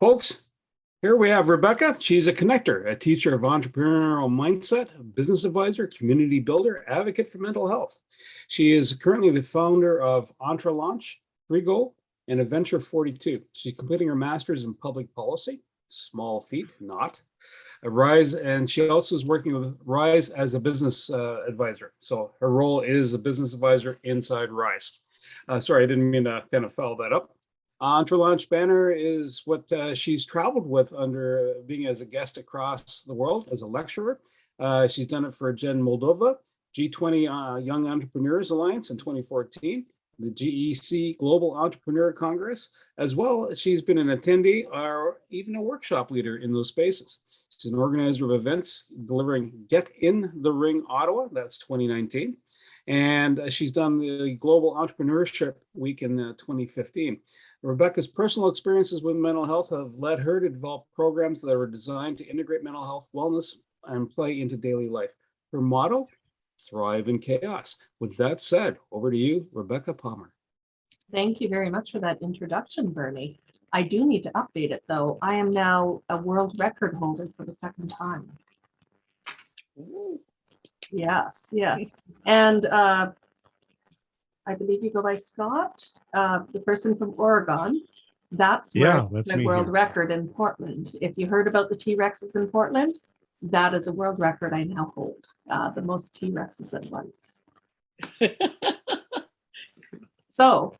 Folks, here we have Rebecca. She's a connector, a teacher of entrepreneurial mindset, a business advisor, community builder, advocate for mental health. She is currently the founder of EntreLaunch, Triigo, and Adventure 42. She's completing her master's in public policy, small feat, not. Rise, and she also is working with Rise as a business advisor. So her role is a business advisor inside Rise. Sorry, I didn't mean to kind of foul that up. EntreLaunch banner is what she's traveled with under being as a guest across the world as a lecturer. She's done it for GEN Moldova, G20 Young Entrepreneurs Alliance in 2014, the GEC Global Entrepreneurial Congress, as well as she's been an attendee or even a workshop leader in those spaces. She's an organizer of events delivering Get in the Ring Ottawa, that's 2019. And she's done the Global Entrepreneurship Week in 2015. Rebecca's personal experiences with mental health have led her to develop programs that are designed to integrate mental health, wellness, and play into daily life. Her motto, thrive in chaos. With that said, over to you, Rebecca Palmer. Thank you very much for that introduction, Bernie. I do need to update it, though. I am now a world record holder for the second time. Ooh. Yes. And I believe you go by Scott, the person from Oregon. That's my world record in Portland. If you heard about the T-Rexes in Portland, that is a world record I now hold. The most T-Rexes at once. So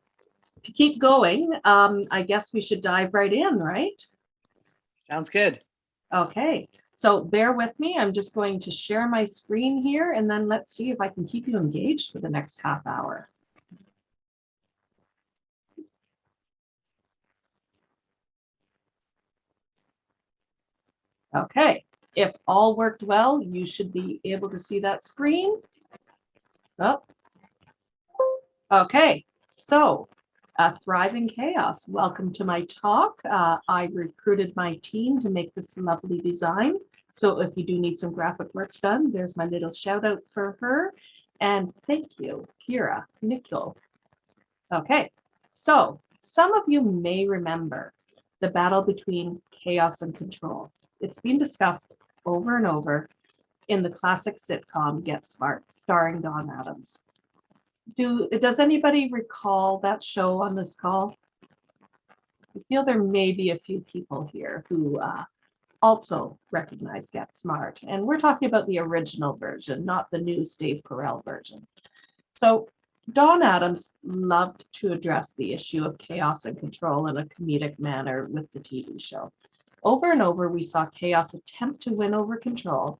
to keep going, I guess we should dive right in, right? Sounds good. Okay. So bear with me. I'm just going to share my screen here, and then let's see if I can keep you engaged for the next half hour. Okay, if all worked well, you should be able to see that screen. Oh. Okay, so Thriving Chaos. Welcome to my talk. I recruited my team to make this lovely design. So if you do need some graphic works done, there's my little shout out for her. And thank you, Kira, Nicole. Okay, so some of you may remember the battle between chaos and control. It's been discussed over and over in the classic sitcom Get Smart, starring Don Adams. Does anybody recall that show on this call? I feel there may be a few people here who also recognize Get Smart. And we're talking about the original version, not the new Dave Carell version. So Don Adams loved to address the issue of chaos and control in a comedic manner with the TV show. Over and over, we saw chaos attempt to win over control,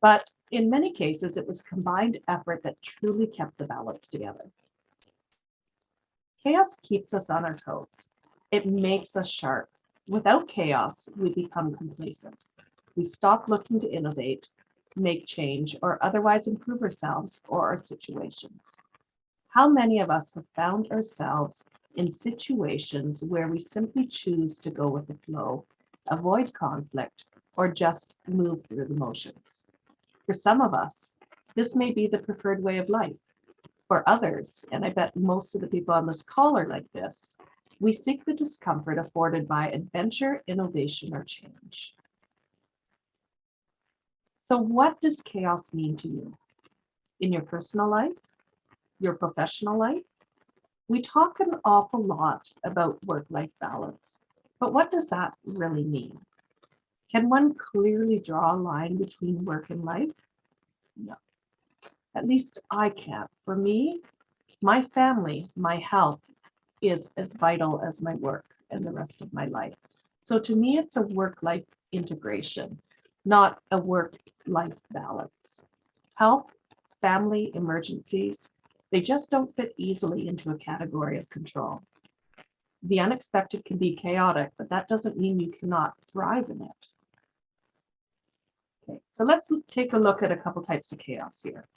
but in many cases, it was combined effort that truly kept the balance together. Chaos keeps us on our toes. It makes us sharp. Without chaos, we become complacent. We stop looking to innovate, make change, or otherwise improve ourselves or our situations. How many of us have found ourselves in situations where we simply choose to go with the flow, avoid conflict, or just move through the motions? For some of us, this may be the preferred way of life. For others, and I bet most of the people on this call are like this, we seek the discomfort afforded by adventure, innovation, or change. So what does chaos mean to you? In your personal life? Your professional life? We talk an awful lot about work-life balance, but what does that really mean? Can one clearly draw a line between work and life? No. At least I can't. For me, my family, my health is as vital as my work and the rest of my life. So to me, it's a work-life integration, not a work-life balance. Health, family, emergencies, they just don't fit easily into a category of control. The unexpected can be chaotic, but that doesn't mean you cannot thrive in it. Okay, so let's take a look at a couple types of chaos here.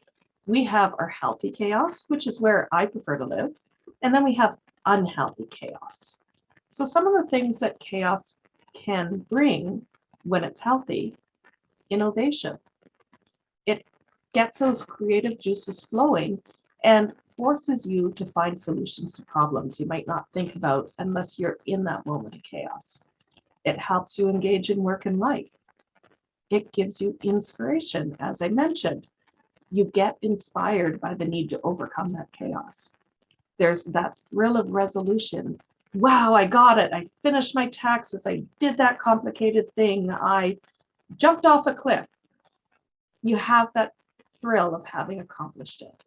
We have our healthy chaos, which is where I prefer to live, and then we have unhealthy chaos. So some of the things that chaos can bring when it's healthy: innovation. It gets those creative juices flowing and forces you to find solutions to problems you might not think about unless you're in that moment of chaos. It helps you engage in work and life. It gives you inspiration, as I mentioned. You get inspired by the need to overcome that chaos. There's that thrill of resolution. Wow, I got it. I finished my taxes. I did that complicated thing. I jumped off a cliff. You have that thrill of having accomplished it.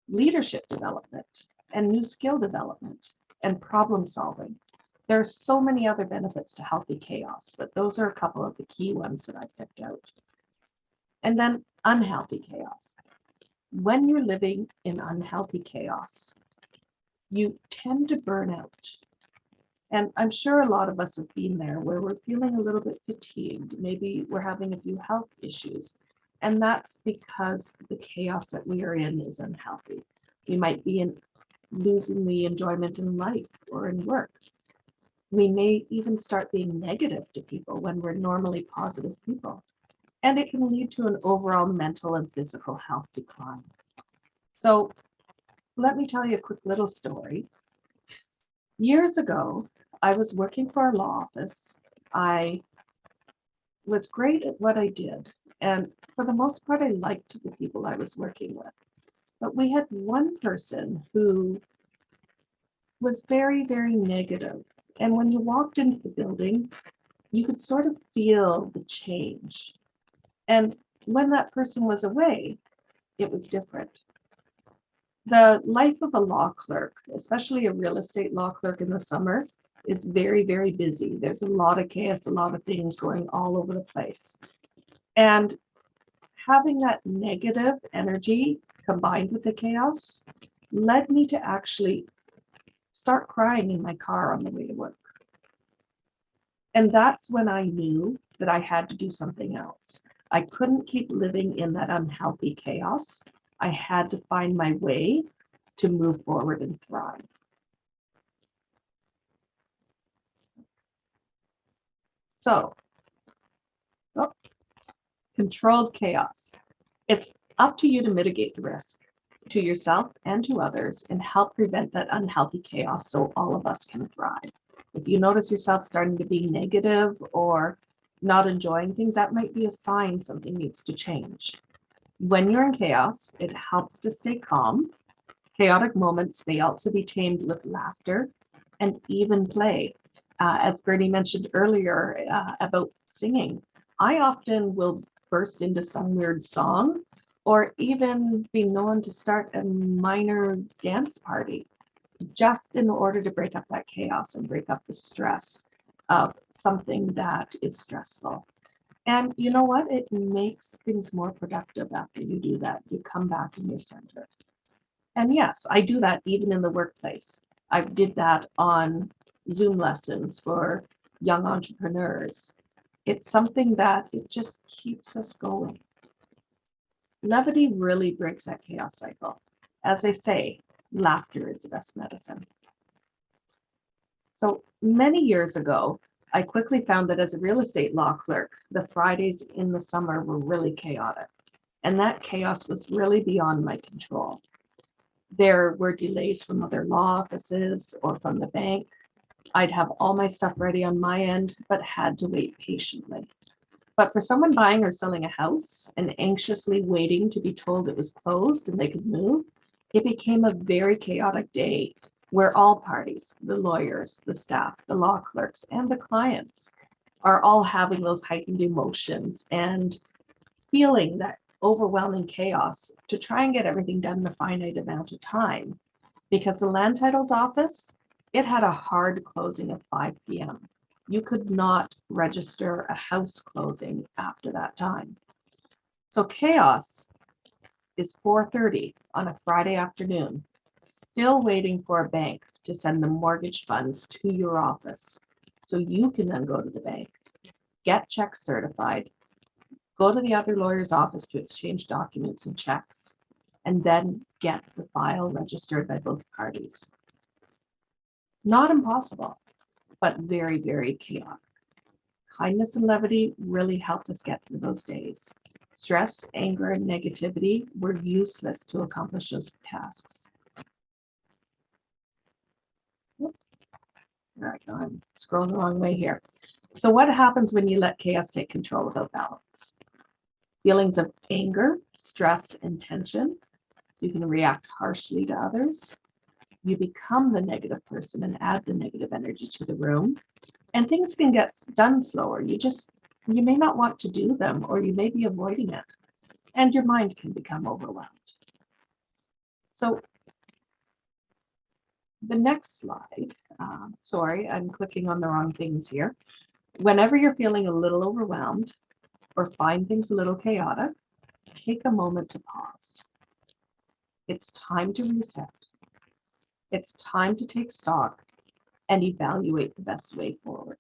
Leadership development and new skill development and problem solving. There are so many other benefits to healthy chaos, but those are a couple of the key ones that I picked out. And then unhealthy chaos. When you're living in unhealthy chaos, you tend to burn out. And I'm sure a lot of us have been there where we're feeling a little bit fatigued. Maybe we're having a few health issues. And that's because the chaos that we are in is unhealthy. We might be losing the enjoyment in life or in work. We may even start being negative to people when we're normally positive people. And it can lead to an overall mental and physical health decline. So let me tell you a quick little story. Years ago, I was working for a law office. I was great at what I did. And for the most part, I liked the people I was working with. But we had one person who was very, very negative. And when you walked into the building, you could sort of feel the change. And when that person was away, it was different. The life of a law clerk, especially a real estate law clerk in the summer, is very, very busy. There's a lot of chaos, a lot of things going all over the place. And having that negative energy combined with the chaos led me to actually start crying in my car on the way to work. And that's when I knew that I had to do something else. I couldn't keep living in that unhealthy chaos. I had to find my way to move forward and thrive. So, controlled chaos. It's up to you to mitigate the risk to yourself and to others and help prevent that unhealthy chaos so all of us can thrive. If you notice yourself starting to be negative or not enjoying things, that might be a sign something needs to change. When you're in chaos, it helps to stay calm. Chaotic moments may also be tamed with laughter and even play. As Bernie mentioned earlier about singing, I often will burst into some weird song or even be known to start a minor dance party just in order to break up that chaos and break up the stress of something that is stressful. And you know what? It makes things more productive after you do that. You come back and you're centered. And yes, I do that even in the workplace. I did that on Zoom lessons for young entrepreneurs. It's something that it just keeps us going. Levity really breaks that chaos cycle. As I say, laughter is the best medicine. So many years ago, I quickly found that as a real estate law clerk, the Fridays in the summer were really chaotic. And that chaos was really beyond my control. There were delays from other law offices or from the bank. I'd have all my stuff ready on my end, but had to wait patiently. But for someone buying or selling a house and anxiously waiting to be told it was closed and they could move, it became a very chaotic day where all parties, the lawyers, the staff, the law clerks, and the clients are all having those heightened emotions and feeling that overwhelming chaos to try and get everything done in a finite amount of time. Because the land titles office, it had a hard closing at 5 p.m. You could not register a house closing after that time. So chaos is 4:30 on a Friday afternoon, still waiting for a bank to send the mortgage funds to your office. So you can then go to the bank, get checks certified, go to the other lawyer's office to exchange documents and checks, and then get the file registered by both parties. Not impossible, but very, very chaotic. Kindness and levity really helped us get through those days. Stress, anger, and negativity were useless to accomplish those tasks. There I go, I'm scrolling the wrong way here. So what happens when you let chaos take control without balance? Feelings of anger, stress, and tension. You can react harshly to others. You become the negative person and add the negative energy to the room. And things can get done slower. You may not want to do them, or you may be avoiding it. And your mind can become overwhelmed. So the next slide, sorry, I'm clicking on the wrong things here. Whenever you're feeling a little overwhelmed or find things a little chaotic, take a moment to pause. It's time to reset. It's time to take stock and evaluate the best way forward.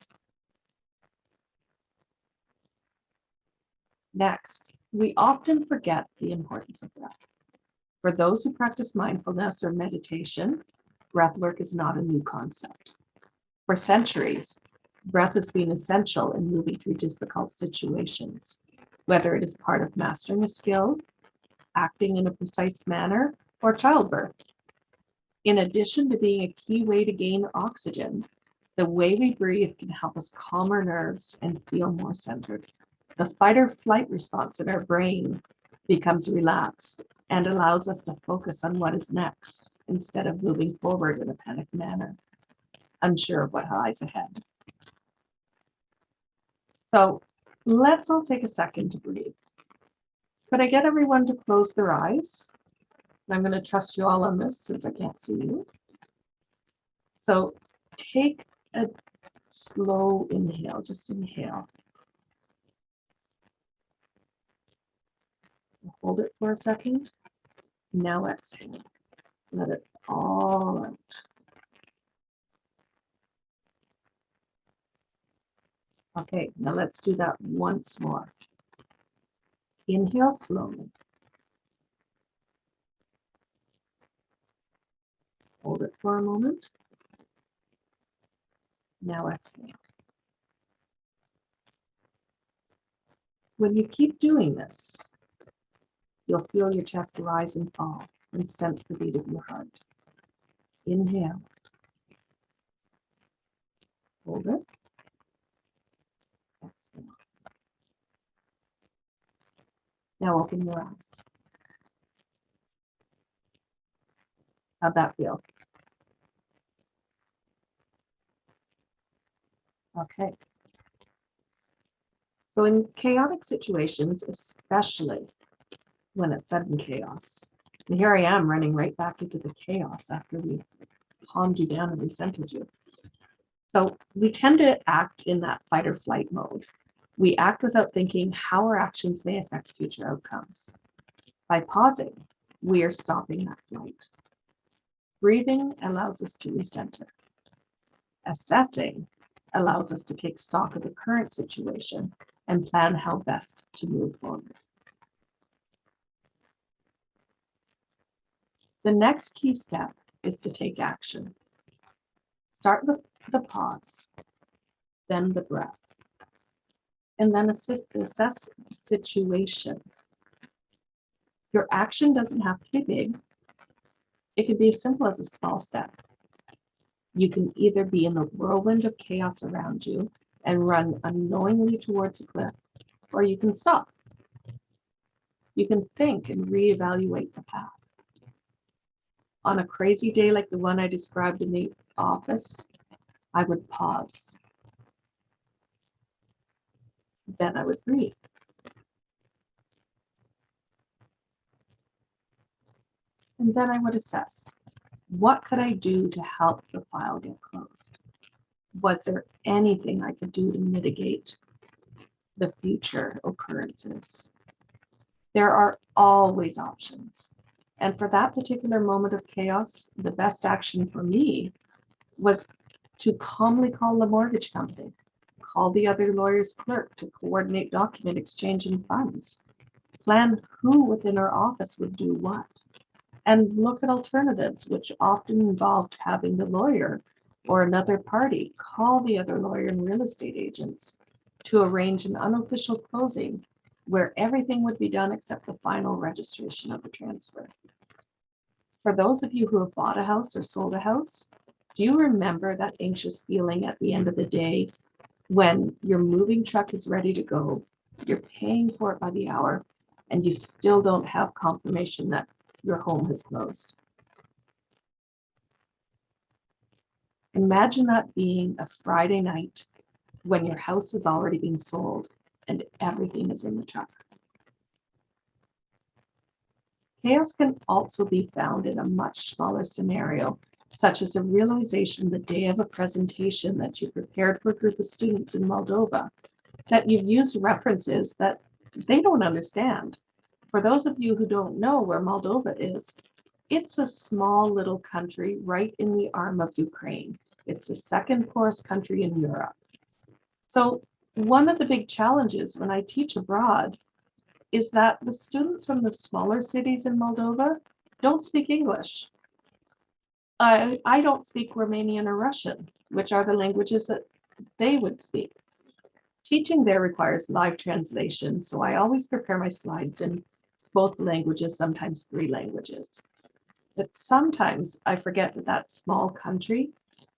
Next, we often forget the importance of breath. For those who practice mindfulness or meditation, breath work is not a new concept. For centuries, breath has been essential in moving through difficult situations, whether it is part of mastering a skill, acting in a precise manner, or childbirth. In addition to being a key way to gain oxygen, the way we breathe can help us calm our nerves and feel more centered. The fight or flight response in our brain becomes relaxed and allows us to focus on what is next instead of moving forward in a panicked manner, unsure of what lies ahead. So let's all take a second to breathe. Could I get everyone to close their eyes? I'm going to trust you all on this since I can't see you. So take a slow inhale, just inhale. Hold it for a second. Now exhale. Let it all out. Okay, now let's do that once more. Inhale slowly. Hold it for a moment. Now exhale. When you keep doing this, you'll feel your chest rise and fall and sense the beat of your heart. Inhale. Hold it. Exhale. Now open your eyes. How'd that feel? Okay. So in chaotic situations, especially when it's sudden chaos, and here I am running right back into the chaos after we calmed you down and recentered you. So we tend to act in that fight or flight mode. We act without thinking how our actions may affect future outcomes. By pausing, we are stopping that flight. Breathing allows us to recenter. Assessing allows us to take stock of the current situation and plan how best to move forward. The next key step is to take action. Start with the pause, then the breath, and then assess the situation. Your action doesn't have to be big. It could be as simple as a small step. You can either be in the whirlwind of chaos around you and run unknowingly towards a cliff, or you can stop. You can think and reevaluate the path. On a crazy day like the one I described in the office, I would pause. Then I would breathe. And then I would assess, what could I do to help the file get closed? Was there anything I could do to mitigate the future occurrences? There are always options. And for that particular moment of chaos, the best action for me was to calmly call the mortgage company, call the other lawyer's clerk to coordinate document exchange and funds, plan who within our office would do what, and look at alternatives, which often involved having the lawyer or another party call the other lawyer and real estate agents to arrange an unofficial closing where everything would be done except the final registration of the transfer. For those of you who have bought a house or sold a house, do you remember that anxious feeling at the end of the day when your moving truck is ready to go, you're paying for it by the hour, and you still don't have confirmation that your home has closed. Imagine that being a Friday night when your house is already being sold and everything is in the truck. Chaos can also be found in a much smaller scenario, such as a realization the day of a presentation that you prepared for a group of students in Moldova, that you've used references that they don't understand. For those of you who don't know where Moldova is, it's a small little country right in the arm of Ukraine. It's the second poorest country in Europe. So one of the big challenges when I teach abroad is that the students from the smaller cities in Moldova don't speak English. I don't speak Romanian or Russian, which are the languages that they would speak. Teaching there requires live translation, so I always prepare my slides in both languages, sometimes 3 languages. But sometimes I forget that that small country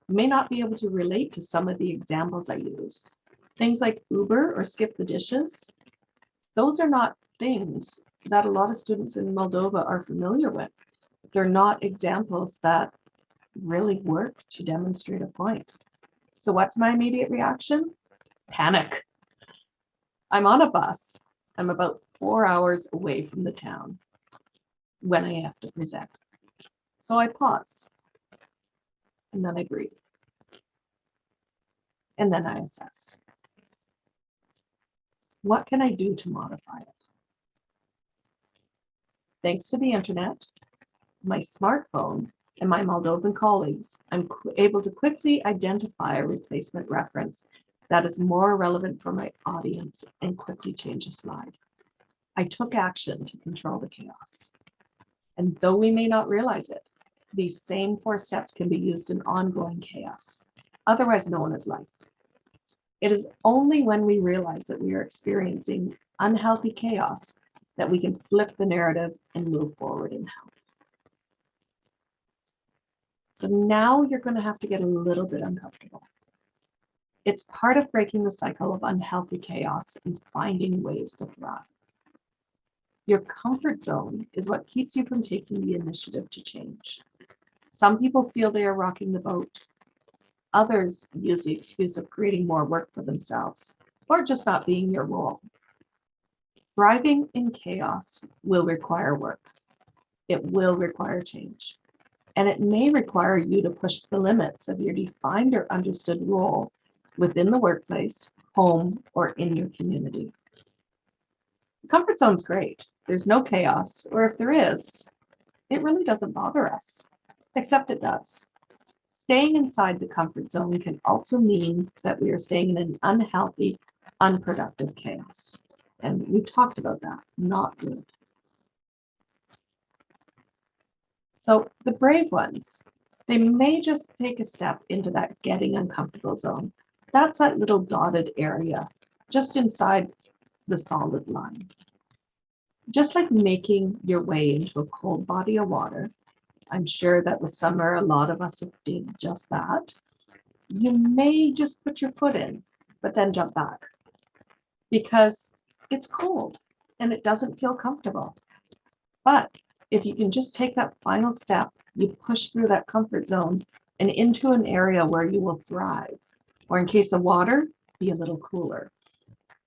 may not be able to relate to some of the examples I used. Things like Uber or skip the dishes, those are not things that a lot of students in Moldova are familiar with. They're not examples that really work to demonstrate a point. So what's my immediate reaction? Panic. I'm on a bus. I'm about 4 hours away from the town when I have to present. So I pause, and then I breathe, and then I assess. What can I do to modify it? Thanks to the internet, my smartphone, and my Moldovan colleagues, I'm able to quickly identify a replacement reference that is more relevant for my audience and quickly change a slide. I took action to control the chaos. And though we may not realize it, these same 4 steps can be used in ongoing chaos, otherwise known as life. It is only when we realize that we are experiencing unhealthy chaos that we can flip the narrative and move forward in health. So now you're going to have to get a little bit uncomfortable. It's part of breaking the cycle of unhealthy chaos and finding ways to thrive. Your comfort zone is what keeps you from taking the initiative to change. Some people feel they are rocking the boat. Others use the excuse of creating more work for themselves or just not being your role. Thriving in chaos will require work. It will require change. And it may require you to push the limits of your defined or understood role within the workplace, home, or in your community. The comfort zone's great. There's no chaos, or if there is, it really doesn't bother us, except it does. Staying inside the comfort zone can also mean that we are staying in an unhealthy, unproductive chaos. And we talked about that, not good. So the brave ones, they may just take a step into that getting uncomfortable zone. That's that little dotted area just inside the solid line. Just like making your way into a cold body of water, I'm sure that this summer a lot of us have did just that. You may just put your foot in, but then jump back because it's cold and it doesn't feel comfortable. But if you can just take that final step, you push through that comfort zone and into an area where you will thrive, or in case of water, be a little cooler.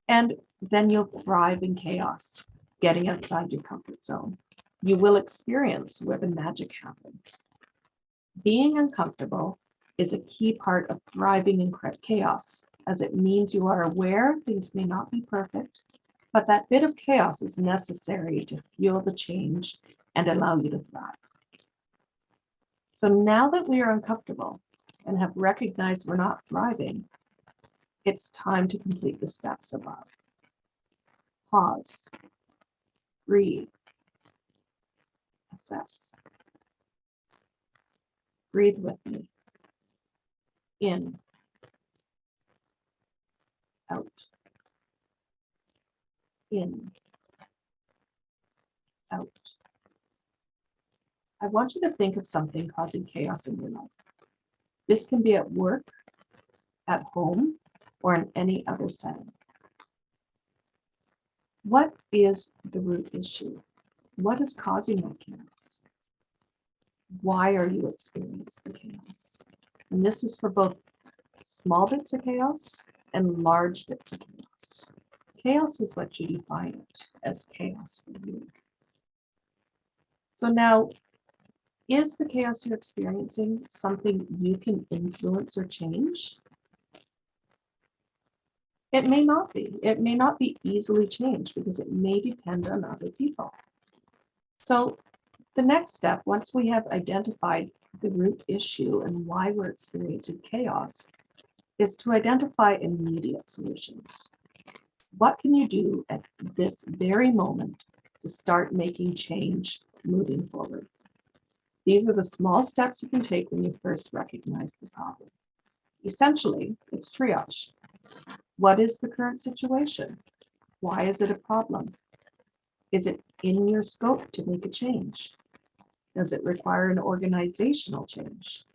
And then you'll thrive in chaos, getting outside your comfort zone. You will experience where the magic happens. Being uncomfortable is a key part of thriving in chaos, as it means you are aware things may not be perfect, but that bit of chaos is necessary to fuel the change and allow you to thrive. So now that we are uncomfortable and have recognized we're not thriving, it's time to complete the steps above. Pause, breathe, assess. Breathe with me. In, out, in, out. I want you to think of something causing chaos in your life. This can be at work, at home, or in any other setting. What is the root issue? What is causing that chaos? Why are you experiencing the chaos? And this is for both small bits of chaos and large bits of chaos. Chaos is what you define it as chaos for you. So now, is the chaos you're experiencing something you can influence or change? It may not be. It may not be easily changed because it may depend on other people. So the next step, once we have identified the root issue and why we're experiencing chaos, is to identify immediate solutions. What can you do at this very moment to start making change moving forward? These are the small steps you can take when you first recognize the problem. Essentially, it's triage. What is the current situation? Why is it a problem? Is it in your scope to make a change? Does it require an organizational change?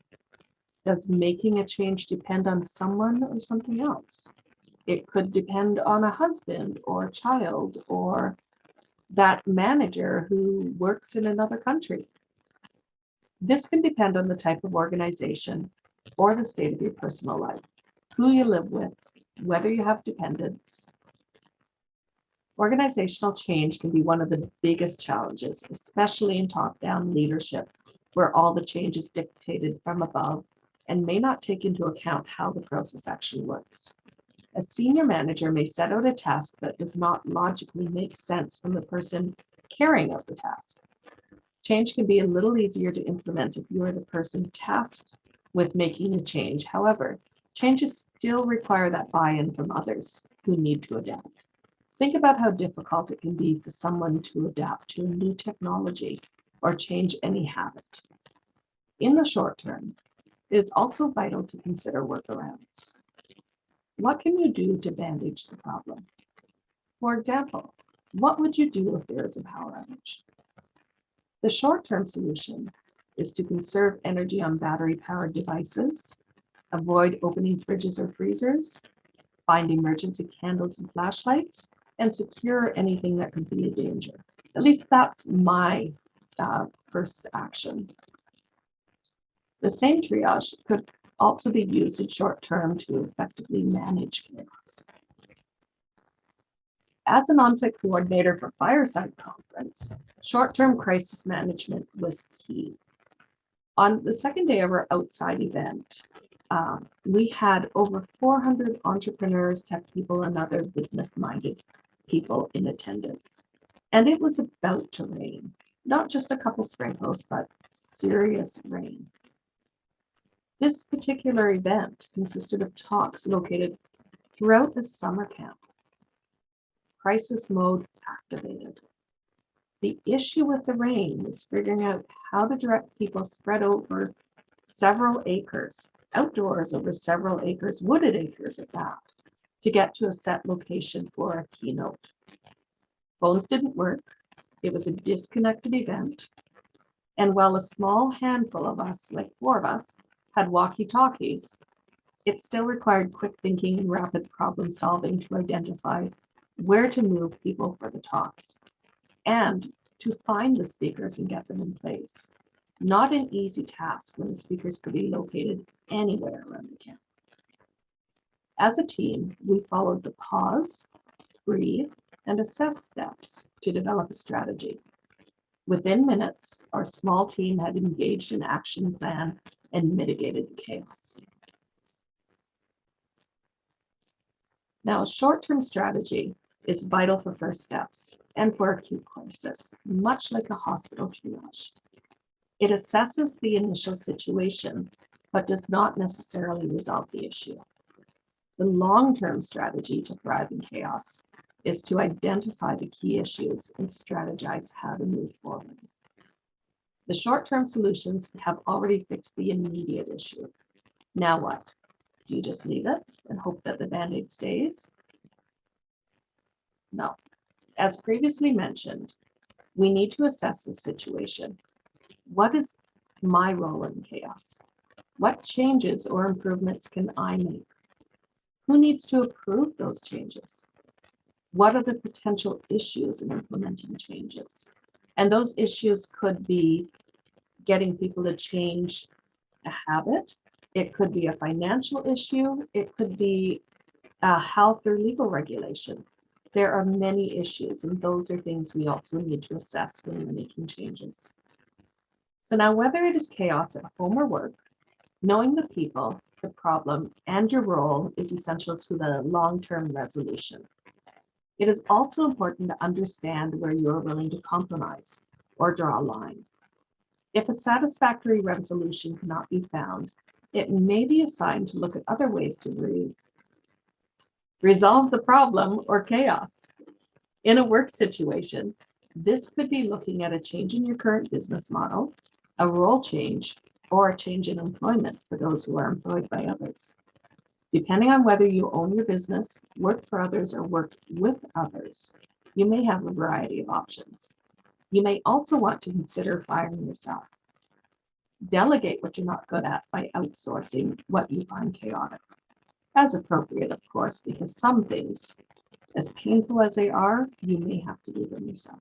Does making a change depend on someone or something else? It could depend on a husband or a child or that manager who works in another country. This can depend on the type of organization or the state of your personal life, who you live with, whether you have dependents. Organizational change can be one of the biggest challenges, especially in top-down leadership, where all the change is dictated from above and may not take into account how the process actually works. A senior manager may set out a task that does not logically make sense from the person carrying out the task. Change can be a little easier to implement if you are the person tasked with making the change. However, changes still require that buy-in from others who need to adapt. Think about how difficult it can be for someone to adapt to a new technology or change any habit. In the short term, it is also vital to consider workarounds. What can you do to bandage the problem? For example, what would you do if there is a power outage? The short-term solution is to conserve energy on battery-powered devices, avoid opening fridges or freezers, find emergency candles and flashlights, and secure anything that could be a danger. At least that's my first action. The same triage could also be used in short term to effectively manage chaos. As an on-site coordinator for Fireside Conference, short-term crisis management was key. On the second day of our outside event, we had over 400 entrepreneurs, tech people, and other business-minded people in attendance. And it was about to rain, not just a couple sprinkles, but serious rain. This particular event consisted of talks located throughout the summer camp. Crisis mode activated. The issue with the rain was figuring out how to direct people spread over several acres, outdoors over several acres, wooded acres at that, to get to a set location for a keynote. Phones didn't work. It was a disconnected event. And while a small handful of us, like 4 of us, had walkie-talkies, it still required quick thinking and rapid problem solving to identify where to move people for the talks and to find the speakers and get them in place. Not an easy task when the speakers could be located anywhere around the camp. As a team, we followed the pause, breathe, and assess steps to develop a strategy. Within minutes, our small team had engaged in action plan and mitigated the chaos. Now, a short-term strategy is vital for first steps and for acute crisis, much like a hospital triage. It assesses the initial situation, but does not necessarily resolve the issue. The long-term strategy to thrive in chaos is to identify the key issues and strategize how to move forward. The short-term solutions have already fixed the immediate issue. Now what? Do you just leave it and hope that the Band-Aid stays? No. As previously mentioned, we need to assess the situation. What is my role in chaos? What changes or improvements can I make? Who needs to approve those changes? What are the potential issues in implementing changes? And those issues could be getting people to change a habit. It could be a financial issue. It could be a health or legal regulation. There are many issues, and those are things we also need to assess when we're making changes. So now, whether it is chaos at home or work, knowing the people, the problem, and your role is essential to the long-term resolution. It is also important to understand where you're willing to compromise or draw a line. If a satisfactory resolution cannot be found, it may be a sign to look at other ways to resolve the problem or chaos. In a work situation, this could be looking at a change in your current business model, a role change, or a change in employment for those who are employed by others. Depending on whether you own your business, work for others, or work with others, you may have a variety of options. You may also want to consider firing yourself. Delegate what you're not good at by outsourcing what you find chaotic. As appropriate, of course, because some things, as painful as they are, you may have to do them yourself.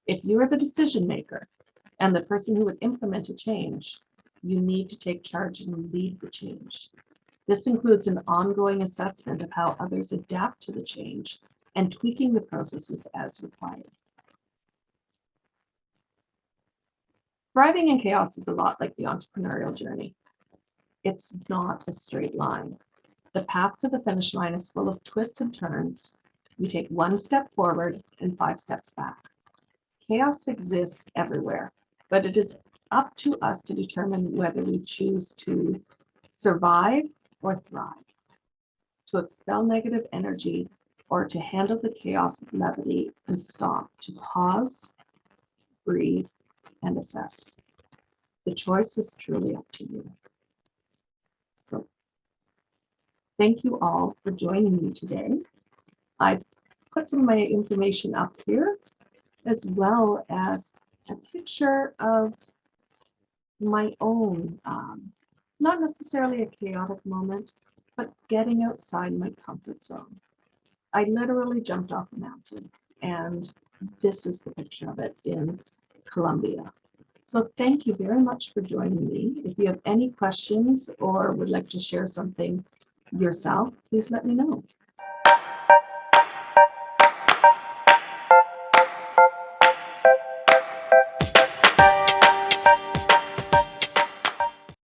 If you are the decision maker and the person who would implement a change, you need to take charge and lead the change. This includes an ongoing assessment of how others adapt to the change and tweaking the processes as required. Thriving in chaos is a lot like the entrepreneurial journey. It's not a straight line. The path to the finish line is full of twists and turns. You take one step forward and 5 steps back. Chaos exists everywhere, but it is up to us to determine whether we choose to survive or thrive, to expel negative energy, or to handle the chaos with levity and stop, to pause, breathe, and assess. The choice is truly up to you. So, thank you all for joining me today. I've put some of my information up here, as well as a picture of my own, not necessarily a chaotic moment, but getting outside my comfort zone. I literally jumped off a mountain, and this is the picture of it in Colombia. So thank you very much for joining me. If you have any questions or would like to share something yourself, please let me know.